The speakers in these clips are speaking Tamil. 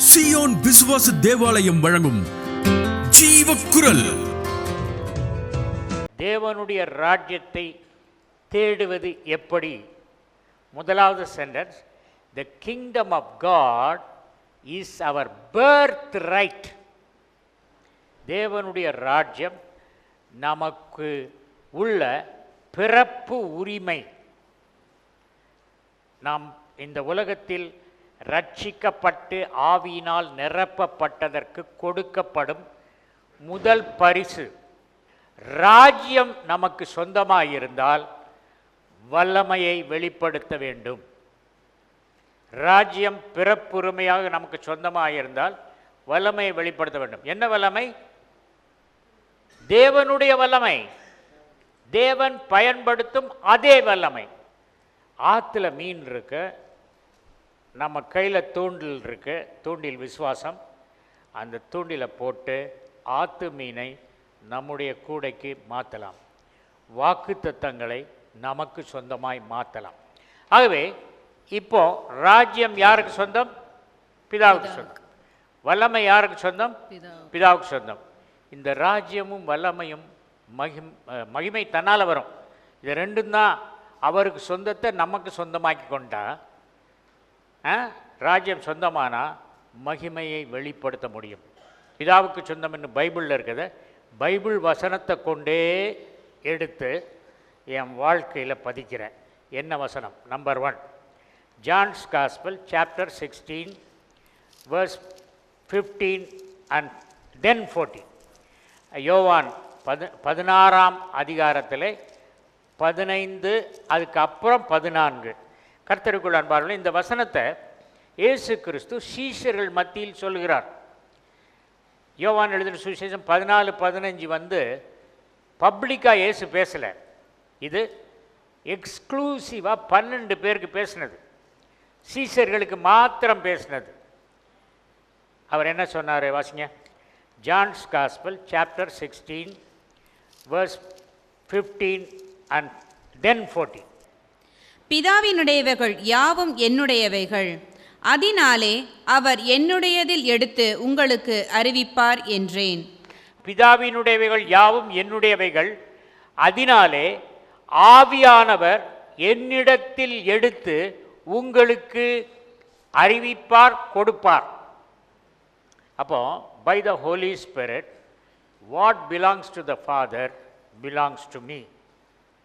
சியோன் விசுவாச தேவாலயம் வழங்கும் ஜீவக்குரல். தேவனுடைய ராஜ்யத்தை தேடுவது எப்படி? முதலாவது sentence, the kingdom of God is our birthright. தேவனுடைய ராஜ்யம் நமக்கு உள்ள பிறப்பு உரிமை. நாம் இந்த உலகத்தில் ரட்சிக்கப்பட்டு ஆவியினால் நிரப்பப்பட்டதற்கு கொடுக்கப்படும் முதல் பரிசு. ராஜ்யம் நமக்கு சொந்தமாயிருந்தால் வல்லமையை வெளிப்படுத்த வேண்டும். ராஜ்யம் பிறப்புரிமையாக நமக்கு சொந்தமாயிருந்தால் வல்லமையை வெளிப்படுத்த வேண்டும். என்ன வல்லமை? தேவனுடைய வல்லமை, தேவன் பயன்படுத்தும் அதே வல்லமை. ஆற்றுல மீன் இருக்கு, நம்ம கையில் தூண்டில் இருக்கு, தூண்டில் விசுவாசம். அந்த தூண்டிலை போட்டு ஆற்று மீனை நம்முடைய கூடைக்கு மாற்றலாம், வாக்கு தத்தங்களை நமக்கு சொந்தமாய் மாற்றலாம். ஆகவே இப்போ ராஜ்யம் யாருக்கு சொந்தம்? பிதாவுக்கு சொந்தம். வல்லமை யாருக்கு சொந்தம்? பிதாவுக்கு சொந்தம். இந்த ராஜ்யமும் வல்லமையும் மகிமை தன்னால் வரும். இது ரெண்டும் தான் அவருக்கு சொந்தத்தை நமக்கு சொந்தமாக்கி கொண்டா, ராஜ்யம் சொந்தமானா மகிமையை வெளிப்படுத்த முடியும். பிதாவுக்கு சொந்தம் என்று பைபிளில் இருக்கிறத பைபிள் வசனத்தை கொண்டே எடுத்து என் வாழ்க்கையில் பதிக்கிறேன். என்ன வசனம்? Number 1, John's gospel chapter 16 verse 15 and then 14. யோவான் 16ஆம் அதிகாரத்தில் 15, அதுக்கப்புறம் 14. கர்த்தருக்குள் அன்பார்களே, இந்த வசனத்தை இயேசு கிறிஸ்து சீஷர்கள் மத்தியில் சொல்கிறார். யோவான் எழுதின சுவிசேஷம் 14:15 பப்ளிக்காக இயேசு பேசலை. இது எக்ஸ்க்ளூசிவாக 12 பேருக்கு பேசினது, சீஷர்களுக்கு மாத்திரம் பேசினது. அவர் என்ன சொன்னார்? வாசிங்க. John's gospel chapter 16 verse 15 and then 14. பிதாவினுடையவைகள் யாவும் என்னுடையவைகள், அதனாலே அவர் என்னுடையதில் எடுத்து உங்களுக்கு அறிவிப்பார் என்றேன். பிதாவினுடையவைகள் யாவும் என்னுடையவைகள், அதனாலே ஆவியானவர் என்னிடத்தில் எடுத்து உங்களுக்கு அறிவிப்பார், கொடுப்பார். அப்போ by the Holy Spirit, what belongs to the Father belongs to me.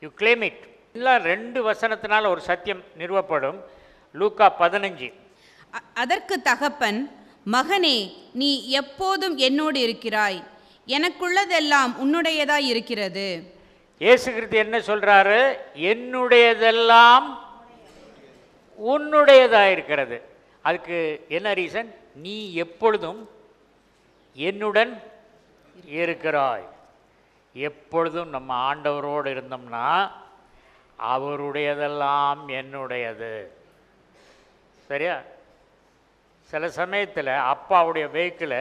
You claim it. எல்லாம் 2 வசனத்தினால் ஒரு சத்தியம் நிறுவப்படும். லூக்கா 15. அதற்கு தகப்பன், மகனே, நீ எப்போதும் என்னோடு இருக்கிறாய், எனக்குள்ளதெல்லாம் உன்னுடையதாய் இருக்கிறது. இயேசு கிறிஸ்து என்ன சொல்றாரு? என்னுடையதெல்லாம் உன்னுடையதாக இருக்கிறது. அதுக்கு என்ன ரீசன்? நீ எப்பொழுதும் என்னுடன் இருக்கிறாய். எப்பொழுதும் நம்ம ஆண்டவரோடு இருந்தோம்னா அவருடையதெல்லாம் என்னுடையது. சரியா? சில சமயத்தில் அப்பாவுடைய வெஹிக்கிளை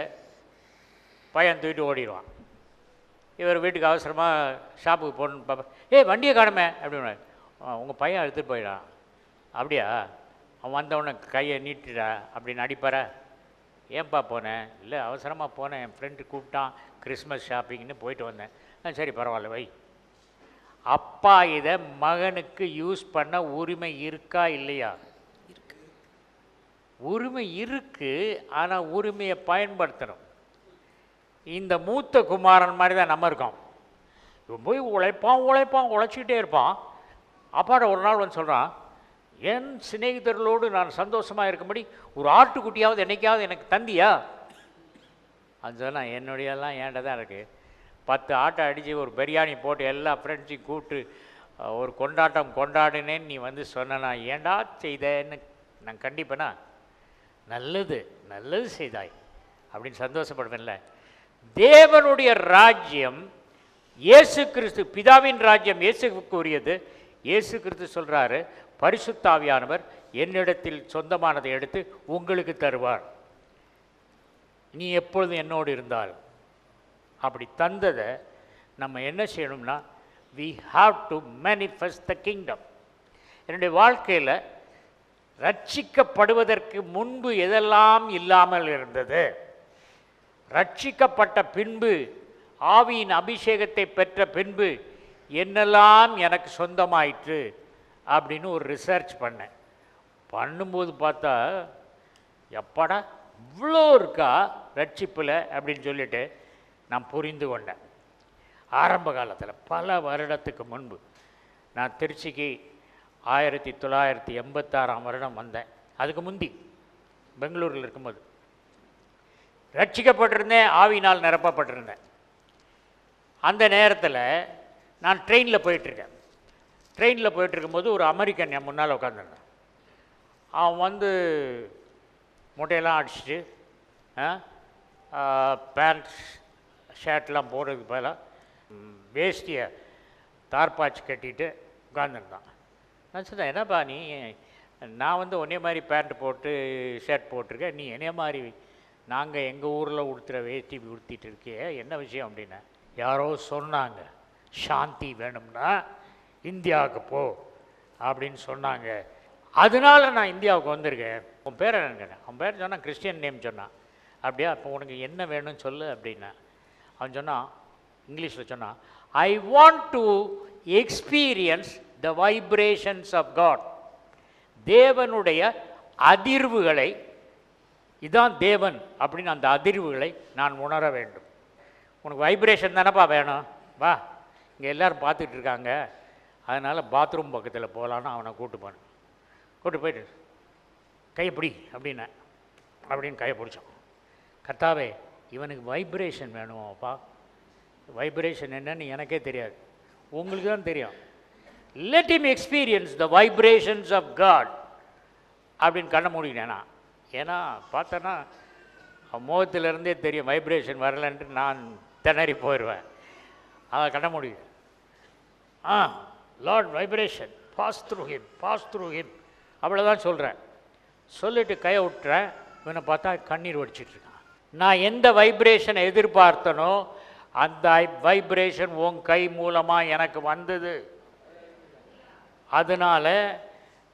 பையன் தூக்கிட்டு ஓடிடுவான். இவர் வீட்டுக்கு அவசரமாக ஷாப்புக்கு போகணுன்னு பார்ப்பேன், வண்டியை காணுமே அப்படின்னு. உங்கள் பையன் எடுத்துகிட்டு போயிடான். அப்படியா? அவன் வந்தவொடனே கையை நீட்டிடா அப்படின்னு அடிப்பார. ஏன்பா போனேன்? இல்லை, அவசரமாக போனேன், என் ஃப்ரெண்டு கூப்பிட்டான், கிறிஸ்மஸ் ஷாப்பிங்னு போயிட்டு வந்தேன். சரி, பரவாயில்ல, வை. அப்பா இதை மகனுக்கு யூஸ் பண்ண உரிமை இருக்கா இல்லையா? உரிமை இருக்கு, ஆனால் உரிமையை பயன்படுத்தணும். இந்த மூத்த குமாரன் மாதிரி தான் நம்ம இருக்கோம். இவன் போய் உழைச்சிக்கிட்டே இருப்பான். அப்பாட ஒரு நாள் வந்து சொல்கிறான், என் சிநேகிதர்களோடு நான் சந்தோஷமாக இருக்கும்படி ஒரு ஆட்டுக்குட்டியாவது என்னைக்காவது எனக்கு தந்தியா? அது சொன்னால் என்னுடையெல்லாம் ஏன்ட தான் இருக்குது. 10 ஆட்டை அடித்து ஒரு பிரியாணி போட்டு எல்லா ஃப்ரெண்ட்ஸையும் கூப்பிட்டு ஒரு கொண்டாட்டம் கொண்டாடினேன்னு நீ வந்து சொன்னா ஏண்டா செய்தேன்னு நான் கண்டிப்பேனா? நல்லது நல்லது செய்தாய் அப்படின்னு சந்தோஷப்படுவேன்ல. தேவனுடைய ராஜ்யம் இயேசு கிறிஸ்து, பிதாவின் ராஜ்யம் இயேசுக்கு உரியது. இயேசு கிறிஸ்து சொல்கிறாரு, பரிசுத்த ஆவியானவர் என்னிடத்தில் சொந்தமானதை எடுத்து உங்களுக்கு தருவார், நீ எப்பொழுதும் என்னோடு இருந்தால். அப்படி தந்ததை நம்ம என்ன செய்யணும்னா, we have to manifest the kingdom. என்னுடைய வாழ்க்கையில் ரட்சிக்கப்படுவதற்கு முன்பு எதெல்லாம் இல்லாமல் இருந்தது, ரட்சிக்கப்பட்ட பின்பு ஆவியின் அபிஷேகத்தை பெற்ற பின்பு என்னெல்லாம் எனக்கு சொந்தமாயிற்று அப்படின்னு ஒரு ரிசர்ச் பண்ணேன். பண்ணும்போது பார்த்தா எப்படா இவ்வளோ இருக்கா ரட்சிப்பில் அப்படின்னு சொல்லிட்டு நான் புரிந்து கொண்டேன். ஆரம்ப காலத்தில் பல வருடத்துக்கு முன்பு நான் திருச்சிக்கு 1986 வந்தேன். அதுக்கு முந்தி பெங்களூரில் இருக்கும்போது ரட்சிக்கப்பட்டிருந்தேன், ஆவியினால் நிரப்பப்பட்டிருந்தேன். அந்த நேரத்தில் நான் ட்ரெயினில் போயிட்டுருக்கேன். ட்ரெயினில் போயிட்டுருக்கும்போது ஒரு அமெரிக்கன் என் முன்னால் உட்காந்துருந்தேன். அவன் வந்து முட்டையெல்லாம் அடிச்சுட்டு பேண்ட் ஷர்ட்லாம் போடுறதுக்கு பதிலாக வேஷ்டியை தார்பாய்ச்சி கட்டிட்டு உட்காந்துருந்தான். நான் சொன்னேன், என்னப்பா நீ, நான் வந்து ஒன்னே மாதிரி பேண்ட் போட்டு ஷர்ட் போட்டிருக்கேன், நீ என்னைய மாதிரி நாங்கள் எங்கள் ஊரில் உடுத்துகிற வேஷ்டி உடுத்திட்டு இருக்கியே, என்ன விஷயம் அப்படின்னா, யாரோ சொன்னாங்க சாந்தி வேணும்னா இந்தியாவுக்கு போ அப்படின்னு சொன்னாங்க, அதனால நான் இந்தியாவுக்கு வந்திருக்கேன். உன் பேர் என்னன்னு கேட்டேன். அவன் பேர் சொன்னான், கிறிஸ்டியன் நேம் சொன்னான். அப்படியா, இப்போ உனக்கு என்ன வேணும்னு சொல்லு அப்படின்னா. அவன் சொன்னான், இங்கிலீஷில் சொன்னான், I want to experience the vibrations of God. தேவனுடைய அதிர்வுகளை, இதான் தேவன் அப்படின்னு அந்த அதிர்வுகளை நான் உணர வேண்டும். உனக்கு வைப்ரேஷன் தானேப்பா வேணும், வா இங்கே எல்லோரும் பார்த்துட்டு இருக்காங்க, அதனால் பாத்ரூம் பக்கத்தில் போகலான்னு அவனை கூப்பிட்டு போயிட்டு கையை பிடி அப்படின்னு கையை பிடிச்சான். கர்த்தாவே, இவனுக்கு வைப்ரேஷன் வேணுமாப்பா, வைப்ரேஷன் என்னன்னு எனக்கே தெரியாது, உங்களுக்கு தான் தெரியும். Let him experience the vibrations of God அப்படின்னு கண்ண மூடினேனா. ஏன்னா பார்த்தோன்னா முகத்திலிருந்தே தெரியும் வைப்ரேஷன் வரலன்ட்டு நான் திணறி போயிடுவேன். அதை கண்ண முடியும். Lord vibration pass through him அவ்வளோதான் சொல்கிறேன். சொல்லிவிட்டு கையை விட்டுறேன். இவனை பார்த்தா கண்ணீர் வடிச்சிட்ருக்கான். நான் எந்த வைப்ரேஷனை எதிர்பார்த்தனோ அந்த வைப்ரேஷன் உன் கை மூலமாக எனக்கு வந்தது. அதனால்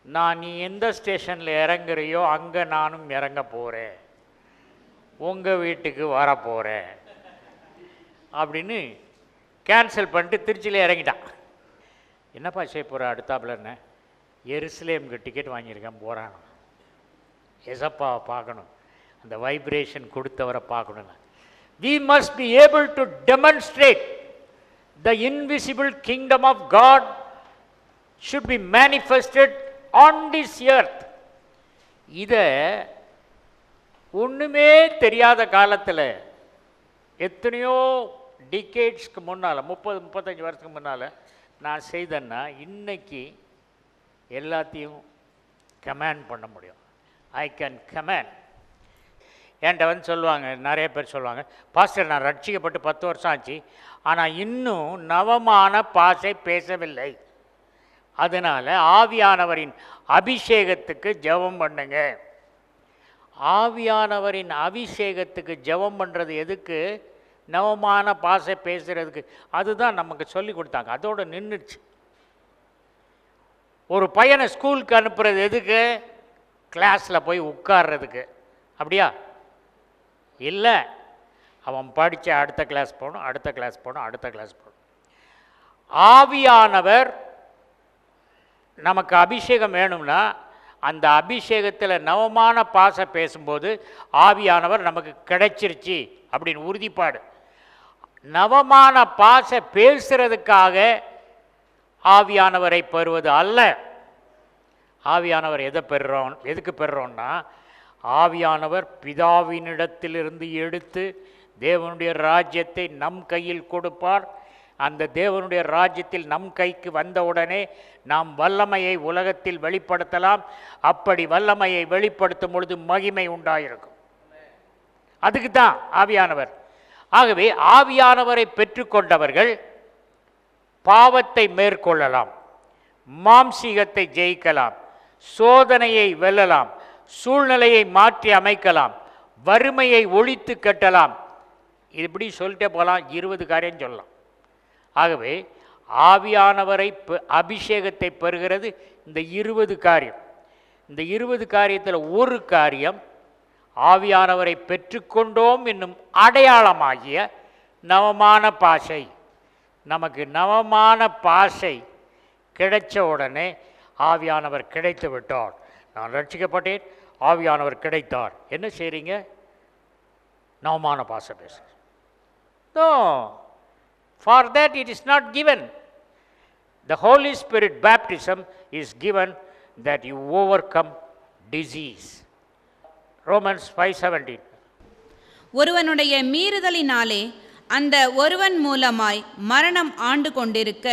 நான் நீ எந்த ஸ்டேஷனில் இறங்குறியோ அங்கே நானும் இறங்க போகிறேன், உங்கள் வீட்டுக்கு வரப்போகிறேன் அப்படின்னு கேன்சல் பண்ணிட்டு திருச்சியில் இறங்கிட்டான். என்னப்பா செய்ய போகிற அடுத்தாப்புலன்னு, எருசலேமுக்கு டிக்கெட் வாங்கியிருக்கேன் போகிறான். எசப்பாவை பார்க்கணும், அந்த வைப்ரேஷன் கொடுத்தவரை பார்க்கணும். We must be able to demonstrate the invisible kingdom of God should be manifested on this earth. இதை ஒன்றுமே தெரியாத காலத்தில் எத்தனையோ டிகேட்ஸ்க்கு முன்னால், 30-35 வருஷத்துக்கு முன்னால் நான் செய்தேன்னா இன்னைக்கு எல்லாத்தையும் கமாண்ட் பண்ண முடியும். I can command. என்கிட்ட வந்து சொல்லுவாங்க, நிறைய பேர் சொல்லுவாங்க, பாஸ்டர் நான் ரட்சிக்கப்பட்டு 10 வருஷம் ஆச்சு, ஆனால் இன்னும் நவமான பாஷை பேசவில்லை, அதனால் ஆவியானவரின் அபிஷேகத்துக்கு ஜெபம் பண்ணுங்க. ஆவியானவரின் அபிஷேகத்துக்கு ஜெபம் பண்ணுறது எதுக்கு? நவமான பாஷை பேசுகிறதுக்கு. அதுதான் நமக்கு சொல்லி கொடுத்தாங்க, அதோடு நின்றுச்சு. ஒரு பையனை ஸ்கூலுக்கு அனுப்புறது எதுக்கு? கிளாஸில் போய் உட்கார்றதுக்கு. அப்படியா? இல்லை, அவன் படித்த அடுத்த கிளாஸ் போகணும், அடுத்த கிளாஸ் போகணும், அடுத்த கிளாஸ் போகணும். ஆவியானவர் நமக்கு அபிஷேகம் வேணும்னா அந்த அபிஷேகத்தில் நவமான பாஷை பேசும்போது ஆவியானவர் நமக்கு கிடைச்சிருச்சு அப்படின்னு உறுதிப்பாடு. நவமான பாஷை பேசுறதுக்காக ஆவியானவரை பெறுவது அல்ல. ஆவியானவர் எதுக்கு பெறுறோம்னா, ஆவியானவர் பிதாவினிடத்திலிருந்து எடுத்து தேவனுடைய ராஜ்யத்தை நம் கையில் கொடுப்பார். அந்த தேவனுடைய ராஜ்யத்தில் நம் கைக்கு வந்தவுடனே நாம் வல்லமையை உலகத்தில் வெளிப்படுத்தலாம். அப்படி வல்லமையை வெளிப்படுத்தும் பொழுது மகிமை உண்டாயிருக்கும். அதுக்கு தான் ஆவியானவர். ஆகவே ஆவியானவரை பெற்றுக்கொண்டவர்கள் பாவத்தை மேற்கொள்ளலாம், மாம்சீகத்தை ஜெயிக்கலாம், சோதனையை வெல்லலாம், சூழ்நிலையை மாற்றி அமைக்கலாம், வறுமையை ஒழித்து கட்டலாம். இப்படி சொல்லிட்டே போகலாம், 20 காரியம் சொல்லலாம். ஆகவே ஆவியானவரை அபிஷேகத்தை பெறுகிறது இந்த 20 காரியம். இந்த 20 காரியத்தில் ஒரு காரியம் ஆவியானவரை பெற்றுக்கொண்டோம் என்னும் அடையாளமாகிய நவமான பாஷை. நமக்கு நவமான பாஷை கிடைச்ச உடனே ஆவியானவர் கிடைத்து விட்டார். நான் ரட்சிக்கப்பட்டேன், ஆவியானவர் கிடைத்தார். என்ன செய்கிறீங்க? நவமான பாஷை பேச. No, for that it is not given. The Holy Spirit baptism is given that you overcome disease. Romans 5:17. ஒருவனுடைய மீறுதலினாலே அந்த ஒருவன் மூலமாய் மரணம் ஆண்டு கொண்டிருக்க,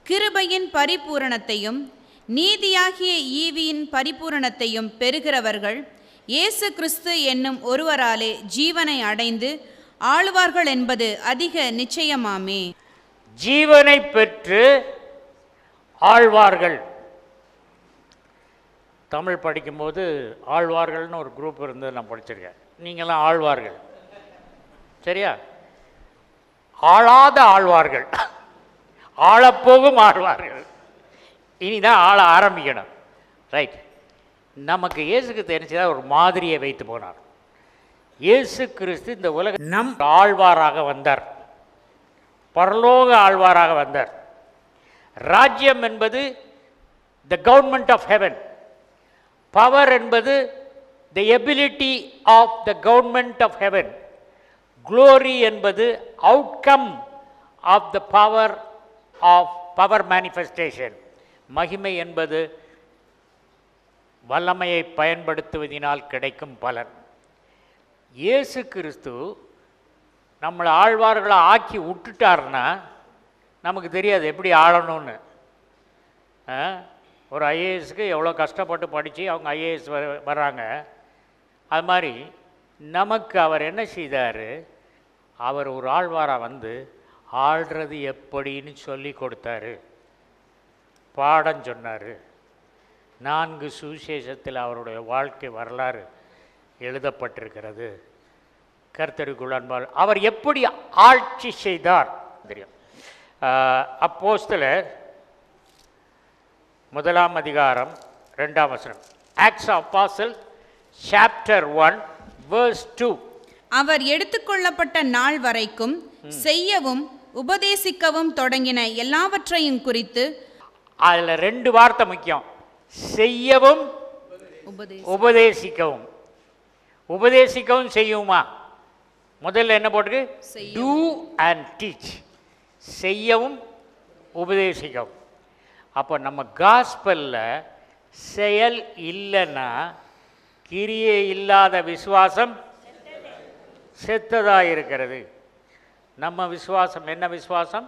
கிருபையின் பரிபூரணத்தையும் நீதியாகிய ஈவியின் பரிபூரணத்தையும் பெறுகிறவர்கள் இயேசு கிறிஸ்து என்னும் ஒருவராலே ஜீவனை அடைந்து ஆளுவார்கள் என்பது அதிக நிச்சயமாமே. ஜீவனை பெற்று ஆழ்வார்கள். தமிழ் படிக்கும்போது ஆழ்வார்கள்னு ஒரு குரூப் இருந்தது, நான் படிச்சிருக்கேன். நீங்களாம் ஆழ்வார்கள், சரியா? ஆளாத ஆழ்வார்கள், ஆளப்போகும் ஆழ்வார்கள். இனிதான் ஆள ஆரம்பிக்கணும். ரைட். நமக்கு இயேசுக்கு தெரிஞ்சதாக ஒரு மாதிரியை வைத்து போனார். இயேசு கிறிஸ்து இந்த உலக நம் ஆழ்வாராக வந்தார், பரலோக ஆழ்வாராக வந்தார். ராஜ்யம் என்பது the government of heaven. Power என்பது the ability of the government of heaven. Glory என்பது outcome of the power manifestation. மகிமை என்பது வல்லமையை பயன்படுத்துவதனால் கிடைக்கும் பலன். இயேசு கிறிஸ்து நம்மளை ஆழ்வார்களை ஆக்கி விட்டுட்டார்னா நமக்கு தெரியாது எப்படி ஆளணும்னு. ஒரு ஐஏஎஸ்க்கு எவ்வளோ கஷ்டப்பட்டு படித்து அவங்க ஐஏஎஸ் வர்றாங்க. அது மாதிரி நமக்கு அவர் என்ன செய்தார்? அவர் ஒரு ஆழ்வாராக வந்து ஆள்றது எப்படின்னு சொல்லி கொடுத்தாரு, பாடம் சொன்னார். 4 சுவிசேஷத்தில் அவருடைய வாழ்க்கை வரலாறு எழுதப்பட்டிருக்கிறது. கர்த்தருக்குள் அன்பால் அவர் எப்படி ஆட்சி செய்தார் தெரியும். அப்போஸ்தலர் 1 அதிகாரம் 2 வசனம். ஆக்ட்ஸ் ஆஃப் அப்போஸ்தலர்ஸ் சாப்டர் 1 verse 2. அவர் எடுத்துக்கொள்ளப்பட்ட நாள் வரைக்கும் செய்யவும் உபதேசிக்கவும் தொடங்கின எல்லாவற்றையும் குறித்து. அதில் 2 வார்த்தை முக்கியம், செய்யவும் உபதேசிக்கவும். உபதேசிக்கவும் செய்யுமா? முதல்ல என்ன போட்டிருக்கு? Do and teach. செய்யவும் உபதேசிக்கவும். அப்போ நம்ம காஸ்பலில் செயல் இல்லைன்னா கிரியை இல்லாத விசுவாசம் செத்ததாக இருக்கிறது. நம்ம விசுவாசம் என்ன விசுவாசம்?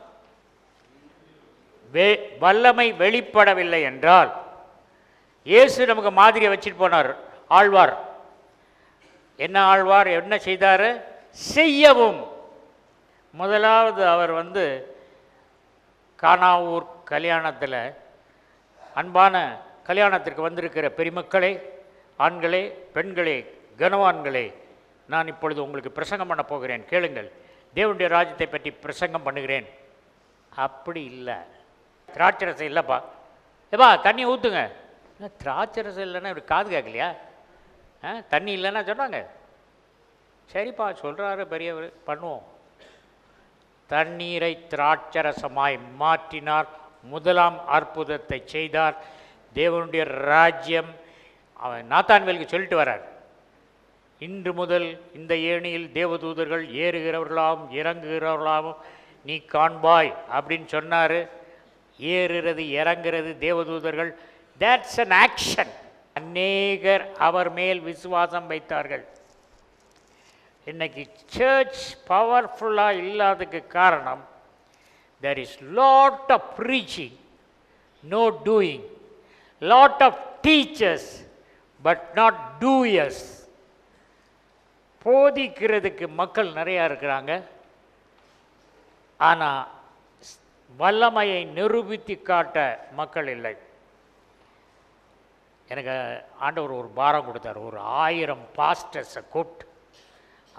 வல்லமை வெளிப்படவில்லை என்றால், இயேசு நமக்கு மாதிரியை வச்சுட்டு போனார். ஆழ்வார் என்ன? ஆழ்வார் என்ன செய்தார்? செய்யவும். முதலாவது அவர் வந்து கானாவூர் கல்யாணத்தில், அன்பான கல்யாணத்திற்கு வந்திருக்கிற பெருமக்களே, ஆண்களே, பெண்களே, கனவான்களே, நான் இப்பொழுது உங்களுக்கு பிரசங்கம் பண்ண போகிறேன், கேளுங்கள். தேவனுடைய ராஜ்யத்தை பற்றி பிரசங்கம் பண்ணுகிறேன். அப்படி இல்லை. திராட்சரசம் இல்லைப்பா, ஏப்பா தண்ணி ஊற்றுங்க. திராட்சரசம் இல்லைன்னா இப்படி காது கேட்கலையா? தண்ணி இல்லைன்னா சொன்னாங்க. சரிப்பா சொல்கிறாரு பெரியவர், பண்ணுவோம். தண்ணீரை திராட்சரசமாய் மாற்றினார். முதலாம் அற்புதத்தை செய்தார். தேவனுடைய ராஜ்யம் அவன் நாத்தான்வேலுக்கு சொல்லிட்டு வர்றார். இன்று முதல் இந்த ஏணியில் தேவதூதர்கள் ஏறுகிறவர்களாகவும் இறங்குகிறவர்களாகவும் நீ காண்பாய் அப்படின்னு சொன்னார். ஏறுறது இறங்குறது தேவதூதர்கள். That's an action. அநேகர் அவர் மேல் விசுவாசம் வைத்தார்கள். இன்னைக்கு சர்ச் பவர்ஃபுல்லாக இல்லாததுக்கு காரணம், there is lot of preaching, no doing. Lot of teachers but not doers. போதிக்கிறதுக்கு மக்கள் நிறையா இருக்கிறாங்க, ஆனால் வல்லமையை நிரூபித்து காட்ட மக்கள் இல்லை. எனக்கு ஆண்டவர் ஒரு பாரம் கொடுத்தார். ஒரு 1000 பாஸ்டர்ஸை கூப்பிட்டு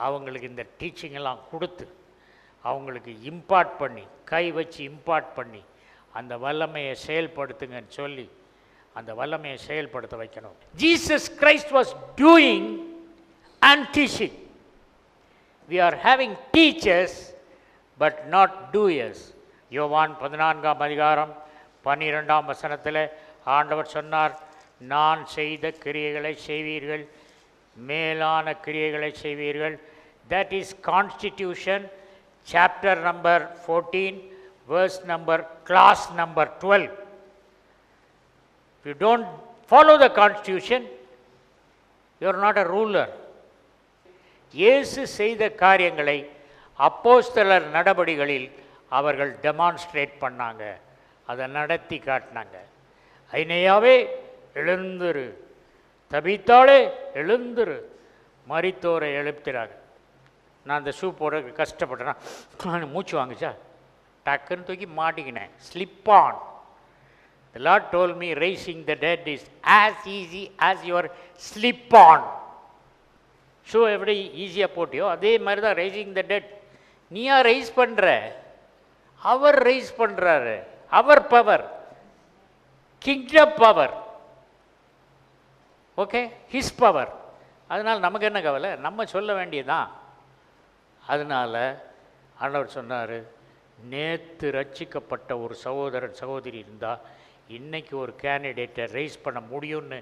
அவங்களுக்கு இந்த டீச்சிங்கெல்லாம் கொடுத்து அவங்களுக்கு இம்பார்ட் பண்ணி, கை வச்சு இம்பார்ட் பண்ணி அந்த வல்லமையை செயல்படுத்துங்கன்னு சொல்லி அந்த வல்லமையை செயல்படுத்த வைக்கணும். Jesus Christ was doing and teaching. We are having teachers but not doers. யோவான் 14ஆம் அதிகாரம் 12ஆம் வசனத்தில் ஆண்டவர் சொன்னார், நான் செய்த கிரியைகளை செய்வீர்கள், மேலான கிரியைகளை செய்வீர்கள். That is Constitution chapter number 14 verse number clause number 12. If you don't follow the Constitution, you are not a ruler. இயேசு செய்த காரியங்களை அப்போஸ்தலர் நடபடிகளில் அவர்கள் டெமான்ஸ்ட்ரேட் பண்ணாங்க, அதை நடத்தி காட்டினாங்க. ஐனையாவே எழுந்துரு, தபித்தாளே எழுந்துரு, மரித்தோரை எழுப்பினாங்க. நான் அந்த ஷூ போட கஷ்டப்பட்டேன், நான் மூச்சு வாங்குச்சா, டக்குன்னு தூக்கி மாட்டிக்கினேன், slip on. The Lord told me raising the dead is as easy as your slip on. Shoe எப்படி ஈஸியாக போட்டியோ அதே மாதிரி தான் ரைசிங் த டெட். நீயா ரைஸ் பண்ணுற, அவர் ரைஸ் பண்ணுறாரு. அவர் power, kingdom power, okay, his power. அதனால் நமக்கு என்ன கவலை, நம்ம சொல்ல வேண்டியதுதான். அதனால் ஆண்டவர் சொன்னார், நேற்று ரட்சிக்கப்பட்ட ஒரு சகோதரன் சகோதரி இருந்தால் இன்றைக்கி ஒரு கேண்டிடேட்டை ரைஸ் பண்ண முடியும்னு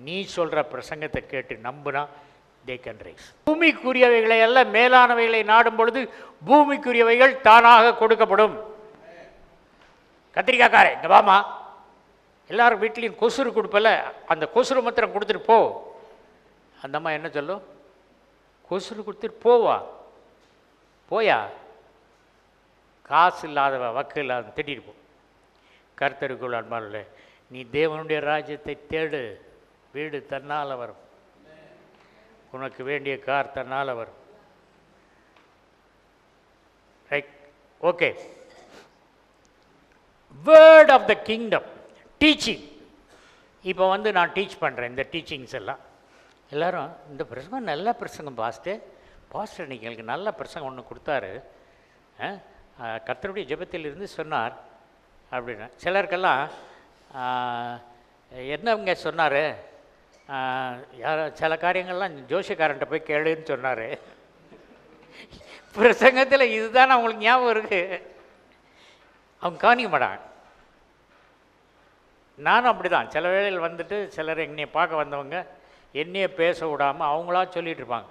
நீ சொல்கிற பிரசங்கத்தை கேட்டு நம்புனா they can raise. பூமிக்குரியவைகளை அல்ல மேலானவைகளை நாடும் பொழுது பூமிக்குரியவைகள் தானாக கொடுக்கப்படும். கத்திரிக்காக்காரே இங்கே வாமா, எல்லாரும் வீட்லேயும் கொசுறு கொடுப்பல, அந்த கொசுறு மாத்திரம் கொடுத்துட்டு போ. அந்த அம்மா என்ன சொல்லும், கொசுறு கொடுத்துட்டு போவா, போயா, காசு இல்லாதவ வக்கு இல்லாத திட்டிட்டு போ. கர்த்தருக்குள் அன்பாளே, நீ தேவனுடைய ராஜ்யத்தை தேடு, வீடு தன்னால் வரும், உனக்கு வேண்டிய கார் தன்னால் வரும். Right, okay. Word of the kingdom, teaching. இப்போ நான் டீச் பண்ணுறேன் இந்த டீச்சிங்ஸ் எல்லாம். எல்லோரும் இந்த பிரசங்கம் நல்ல பிரசங்கம் பாஸ்டர் இன்றைக்கி எங்களுக்கு நல்ல பிரசங்கம் ஒன்று கொடுத்தாரு, கர்த்தருடைய ஜெபத்தில் இருந்து சொன்னார் அப்படின்னா. சிலருக்கெல்லாம் என்னங்க சொன்னார், சில காரியங்கள்லாம் ஜோசியக்காரன்ட்ட போய் கேளுன்னு சொன்னார். பிரசங்கத்தில் இதுதான் அவங்களுக்கு ஞாபகம் இருக்குது, அவங்க கவனிக்க மாட்டாங்க. நானும் அப்படி தான். சில வேளையில் வந்துட்டு சிலர் என்னையை பார்க்க வந்தவங்க என்னையே பேச விடாமல் அவங்களா சொல்லிகிட்டு இருப்பாங்க.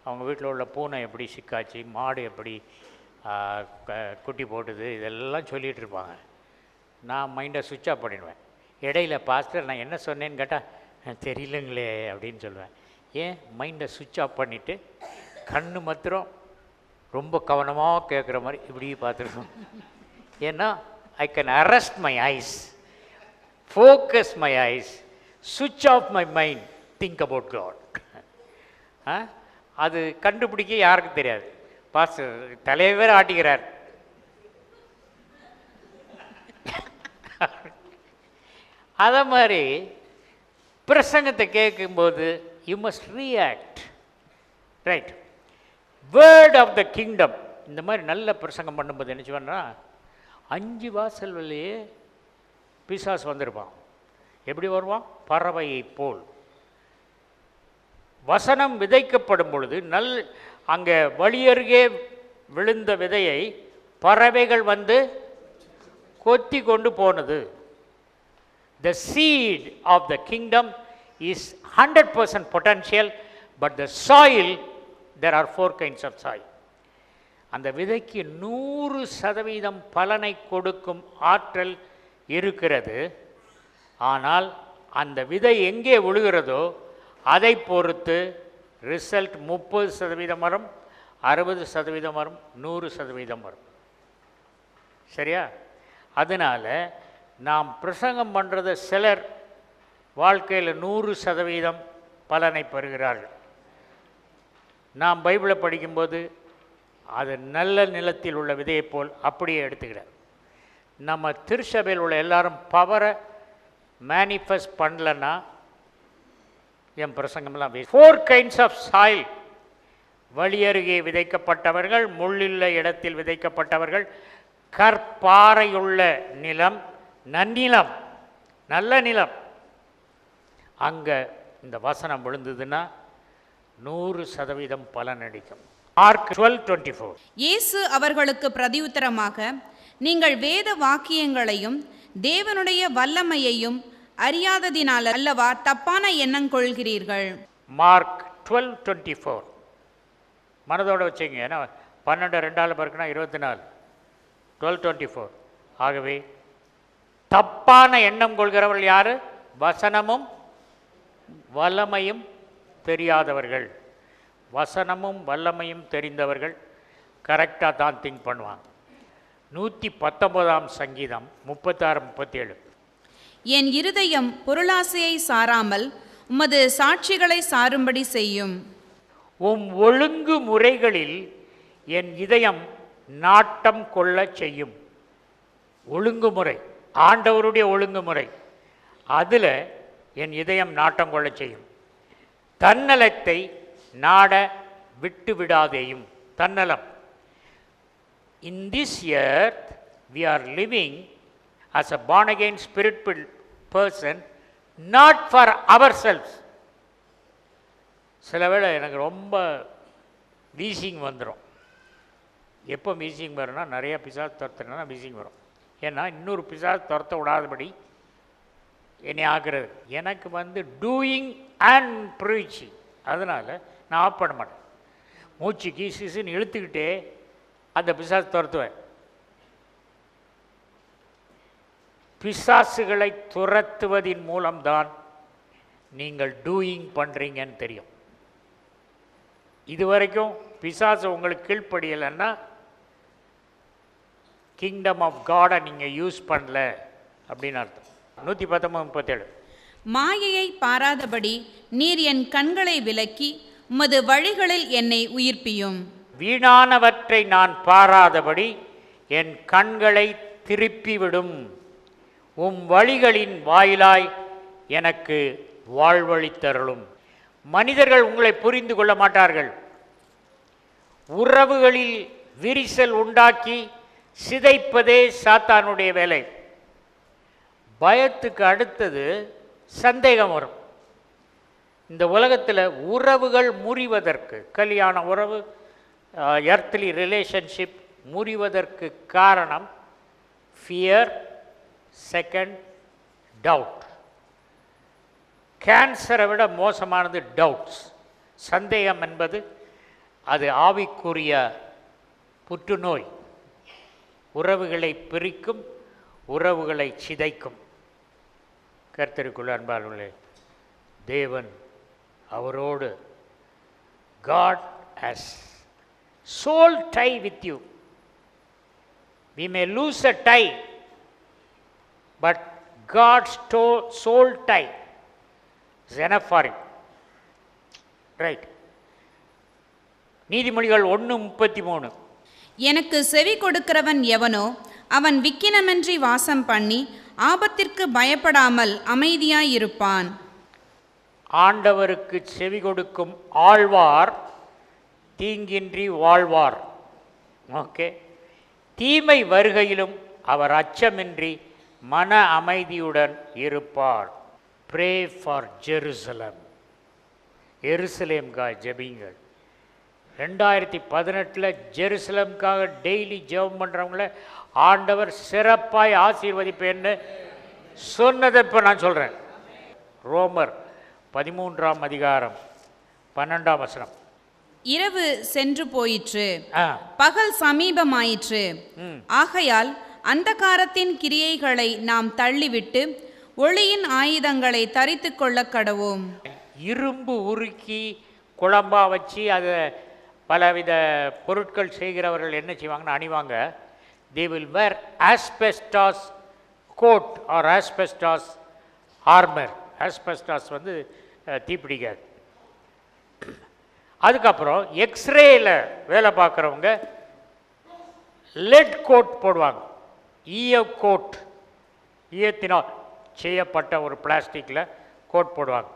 அவங்க வீட்டில் உள்ள பூனை எப்படி சிக்காச்சு, மாடு எப்படி குட்டி போட்டுது, இதெல்லாம் சொல்லிகிட்டு இருப்பாங்க. நான் மைண்டை சுவிட்ச் ஆஃப் பண்ணிடுவேன். இடையில பாஸ்டர் நான் என்ன சொன்னேன்னு கேட்டால் தெரியலங்களே அப்படின்னு சொல்லுவேன். ஏன் மைண்டை சுவிட்ச் ஆஃப் பண்ணிவிட்டு கண்ணு மாத்திரம் ரொம்ப கவனமாக கேட்குற மாதிரி இப்படி பார்த்துருக்கோம். ஏன்னா I can arrest my eyes, focus my eyes, சுவிட்ச் off my mind, think about God. அது கண்டுபிடிக்க யாருக்கும் தெரியாது. பாஸ்டர் தலைவர் ஆட்டிக்கிறார். அதை மாதிரி பிரசங்கத்தை கேட்கும்போது you must react. Right, word of the kingdom. இந்த மாதிரி நல்ல பிரசங்கம் பண்ணும்போது என்ன செய்வான்னா 5 வாசல் வழியே பிசாசு வந்திருப்பான். எப்படி வருவான்? பறவையை போல். வசனம் விதைக்கப்படும் பொழுது அங்கே வழியருகே விழுந்த விதையை பறவைகள் வந்து கொத்தி கொண்டு போனது. The seed of the kingdom is 100% potential, but the soil, there are 4 kinds of soil. அந்த விதைக்கு 100% பலனை கொடுக்கும் ஆற்றல் இருக்கிறது. ஆனால் அந்த விதை எங்கே விழுகிறதோ அதை பொறுத்து ரிசல்ட் 30% வரும், 60% வரும், 100% வரும். சரியா? அதனால் நாம் பிரசங்கம் பண்ணுறத சிலர் வாழ்க்கையில் 100% பலனை பெறுகிறார்கள். நாம் பைபிளை படிக்கும்போது அது நல்ல நிலத்தில் உள்ள விதையை போல் அப்படியே எடுத்துக்கிறார். நம்ம திருச்சபையில் உள்ள எல்லாரும் பவரை மேனிஃபெஸ்ட் பண்ணலன்னா என் பிரசங்கம்லாம் 4 kinds of soil. வழியருகே விதைக்கப்பட்டவர்கள், முள்ளுள்ள இடத்தில் விதைக்கப்பட்டவர்கள், கற்பாறையுள்ள நிலம், நன்னிலம், நல்ல நிலம், அங்கே இந்த வசனம் விழுந்ததுன்னா 100% பலனடிக்கும். மார்க் 12:24. இயேசு அவர்களுக்கு பிரதியுத்தரமாக, நீங்கள் வேத வாக்கியங்களையும் தேவனுடைய வல்லமையையும் அறியாததினால் அல்லவா தப்பான எண்ணம் கொள்கிறீர்கள். மார்க் 12:24 மனதோடு வச்சுங்க. ஏன்னா 12 பெருக்குனா 24. 12:24. ஆகவே தப்பான எண்ணம் கொள்கிறவர்கள் யார்? வசனமும் வல்லமையும் தெரியாதவர்கள். வசனமும் வல்லமையும் தெரிந்தவர்கள் கரெக்டாக தான் திங்க் பண்ணுவாங்க. 119 சங்கீதம் 36-37. என் இருதயம் பொருளாசையை சாராமல் உமது சாட்சிகளை சாரும்படி செய்யும். உம் ஒழுங்கு முறைகளில் என் இதயம் நாட்டம் கொள்ள செய்யும். ஒழுங்குமுறை, ஆண்டவருடைய ஒழுங்குமுறை, அதில் என் இதயம் நாட்டம் கொள்ள செய்யும். தன்னலத்தை நாட விட்டு விடாதேயும். தன்னலம். In this earth we are living as a born again spiritual person, not for ourselves. சில வேளை எனக்கு ரொம்ப வீசிங் வந்துடும். எப்போ வீசிங் வரும்னா, நிறைய பிசாசு துரத்துனா வீசிங் வரும். ஏன்னா இன்னொரு பிசாசு துரத்த விடாதபடி என்னை ஆக்குறது. எனக்கு டூயிங் அண்ட் ப்ரீச்சிங். அதனால் நான் ஆஃப் பண்ண மாட்டேன். மூச்சுக்கு சிசுன்னு இழுத்துக்கிட்டே அந்த பிசாசு துரத்துவேன். பிசாசுகளை துரத்துவதின் மூலம்தான் நீங்கள் டூயிங் பண்ணுறீங்கன்னு தெரியும். இதுவரைக்கும் பிசாசு உங்களுக்கு கீழ்ப்படியலைன்னா கிங்டம் ஆஃப் காடை நீங்கள் யூஸ் பண்ணல அப்படின்னு அர்த்தம். 119:37. மாயையை பாராதபடி நீர் என் கண்களை விலக்கி உமது வழிகளில் என்னை உயிர்ப்பியும். வீணானவற்றை நான் பாராதபடி என் கண்களை திருப்பிவிடும். உம் வழிகளின் வாயிலாய் எனக்கு வாழ்வழித்தருளும். மனிதர்கள் உங்களை புரிந்து கொள்ள மாட்டார்கள். உறவுகளில் விரிசல் உண்டாக்கி சிதைப்பதே சாத்தானுடைய வேலை. பயத்துக்கு அடுத்தது சந்தேகம் வரும். இந்த உலகத்தில் உறவுகள் முறிவதற்கு, கல்யாண உறவு, எர்த்லி ரிலேஷன்ஷிப் முறிவதற்கு காரணம் ஃபியர், செகண்ட் டவுட். கேன்சரை விட மோசமானது டவுட்ஸ். சந்தேகம் என்பது அது ஆவிக்குரிய புற்றுநோய். உறவுகளை பிரிக்கும், உறவுகளை சிதைக்கும். கர்த்தருக்குள் அன்பாளர்களே, தேவன் அவரோடு God has soul tie with you. We may lose a tie, but God's soul tie is enough for it. Right. நீதிமொழிகள் 1:33. எனக்கு செவி கொடுக்கிறவன் எவனோ அவன் விக்கினமின்றி வாசம் பண்ணி ஆபத்திற்கு பயப்படாமல் அமைதியாயிருப்பான். ஆண்டவருக்கு செவி கொடுக்கும் ஆழ்வார் தீங்கின்றி வாழ்வார். ஓகே. தீமை வருகையிலும் அவர் அச்சமின்றி மன அமைதியுடன் இருப்பார். Pray for Jerusalem. எருசலேம்காக ஜெபிங்கள். 2018 ஜெருசலம்காக டெய்லி ஜெபம் பண்ணுறவங்கள ஆண்டவர் சிறப்பாய் ஆசீர்வதிப்பேன்னு சொன்னதை இப்போ நான் சொல்கிறேன். ரோமர் 13:12. இரவு சென்று போயிற்று, பகல் சமீபமாயிற்று. ஆகையால் அந்தகாரத்தின் கிரியைகளை நாம் தள்ளிவிட்டு ஒளியின் ஆயுதங்களை தரித்து கொள்ள கடவோம். இரும்பு உருக்கி குழம்பா வச்சு அதை பலவித பொருட்கள் செய்கிறவர்கள் என்ன செய்வாங்கன்னு அணிவாங்க. they will wear asbestos coat or asbestos armor. asbestos தீப்பிடிக்காது. அதுக்கப்புறம் எக்ஸ்ரேயில் வேலை பார்க்குறவங்க லெட் கோட் போடுவாங்க. ஈய கோட், ஈயத்தினால் செய்யப்பட்ட ஒரு பிளாஸ்டிக்கில் கோட் போடுவாங்க.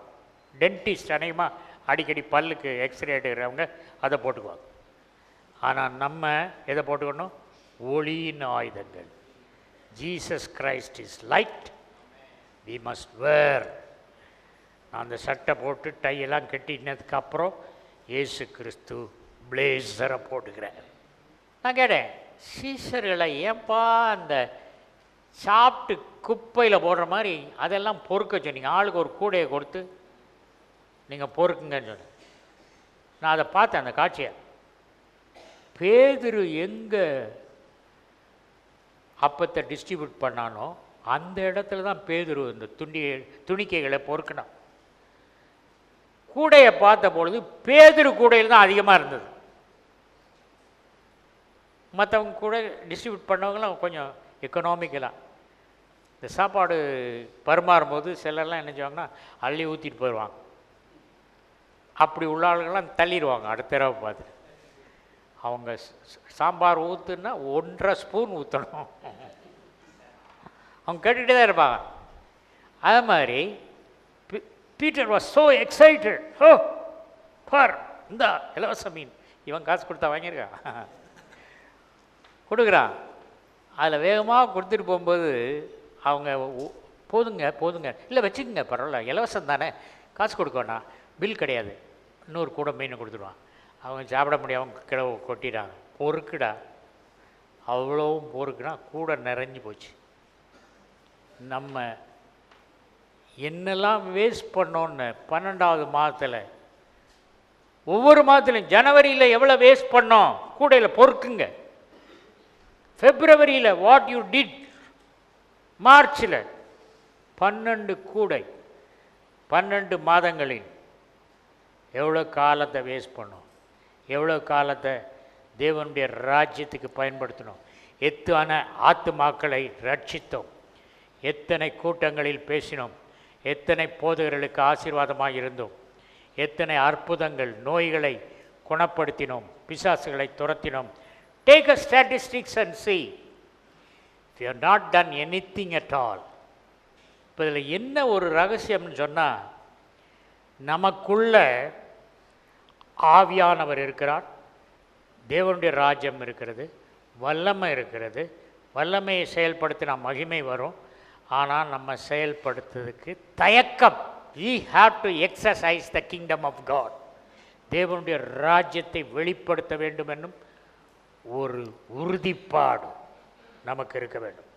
டென்டிஸ்ட் அநேகமாக அடிக்கடி பல்லுக்கு எக்ஸ்ரே எடுக்கிறவங்க அதை போட்டுக்குவாங்க. ஆனால் நம்ம எதை போட்டுக்கணும்? ஒளியின் ஆயுதங்கள். Jesus Christ is light. We must wear நான் அந்த சட்டை போட்டு டையெல்லாம் கட்டினதுக்கப்புறம் இயேசு கிறிஸ்து பிளேசரை போட்டுக்கிறேன். நான் கேட்டேன், சீசர்களை ஏன்பா அந்த சாப்பிட்டு குப்பையில் போடுற மாதிரி அதெல்லாம் பொறுக்க சொன்னீங்க? ஆளுக்கு ஒரு கூடையை கொடுத்து நீங்கள் பொறுக்குங்கன்னு சொன்னேன். நான் அதை பார்த்தேன், அந்த காட்சியை. பேதுரு எங்கே அப்பத்தை டிஸ்ட்ரிபியூட் பண்ணானோ அந்த இடத்துல தான் பேதுரு இந்த துணிக்கைகளை பொறுக்கணும். கூடையை பார்த்த பொழுது பேதுரு கூடையில் தான் அதிகமாக இருந்தது. மற்றவங்க கூட டிஸ்ட்ரிபியூட் பண்ணவங்களாம் கொஞ்சம் எக்கனாமிக்கலாக இந்த சாப்பாடு பரிமாறும் போது சிலர்லாம் என்ன செய்வாங்கன்னா அள்ளி ஊற்றிட்டு போயிடுவாங்க. அப்படி உள்ள ஆளுங்கள்லாம் தள்ளிடுவாங்க அடுத்த தடவை பார்த்துட்டு. அவங்க சாம்பார் ஊற்றுன்னா 1.5 ஸ்பூன் ஊற்றணும். அவங்க கேட்டுக்கிட்டே தான் இருப்பாங்க. அது மாதிரி பீட்டர் வாஸ் ஸோ எக்ஸைட்டட். ஓ பார், இந்த இலவச மீன் இவன் காசு கொடுத்தா வாங்கியிருக்கான், கொடுக்குறான். அதில் வேகமாக கொடுத்துட்டு போகும்போது அவங்க போதுங்க போதுங்க, இல்லை வச்சுக்கோங்க பரவாயில்ல, இலவசம் தானே, காசு கொடுக்க வேண்டாம், பில் கிடையாது, இன்னொரு கூட மீன் கொடுத்துருவான். அவங்க சாப்பிட முடியாமல் கிழவு கொட்டிட்டாங்க. பொறுக்குடா, அவ்வளோவும் பொறுக்குனா கூட நிறைஞ்சி போச்சு. நம்ம என்னெல்லாம் வேஸ்ட் பண்ணோன்னு 12வது மாதத்தில், ஒவ்வொரு மாதத்துலையும் ஜனவரியில் எவ்வளோ வேஸ்ட் பண்ணோம் கூடையில் பொறுக்குங்க. பிப்ரவரியில் வாட் யூ டிட், மார்ச்சில் 12 கூடை, 12 மாதங்களில் எவ்வளோ காலத்தை வேஸ்ட் பண்ணோம், எவ்வளோ காலத்தை தேவனுடைய ராஜ்யத்துக்கு பயன்படுத்தணும், எத்தனை ஆத்துமாக்களை ரட்சித்தோம், எத்தனை கூட்டங்களில் பேசினோம், எத்தனை போதகர்களுக்கு ஆசீர்வாதமாக இருந்தோம், எத்தனை அற்புதங்கள், நோய்களை குணப்படுத்தினோம், பிசாசுகளை துரத்தினோம். Take a statistics and see. We have not done anything at all. இப்போ இதில் என்ன ஒரு ரகசியம்னு சொன்னால், நமக்குள்ள ஆவியானவர் இருக்கிறார், தேவனுடைய ராஜ்யம் இருக்கிறது, வல்லமை இருக்கிறது. வல்லமையை செயல்படுத்தினா மகிமை வரும். ஆனால் நம்ம செயல்படுத்துறதுக்கு தயக்கம். We have to exercise the kingdom of God. தேவனுடைய ராஜ்யத்தை வெளிப்படுத்த வேண்டும் என்னும் ஒரு உறுதிப்பாடு நமக்கு இருக்க வேண்டும்.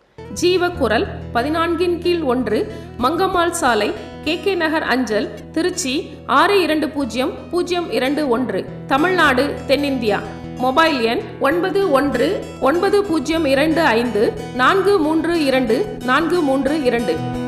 ஜீவக்குரல் 14/1 மங்கம்மாள் சாலை, KK நகர் அஞ்சல், திருச்சி 620021, தமிழ்நாடு, தென்னிந்தியா. மொபைல் எண் 919025432432.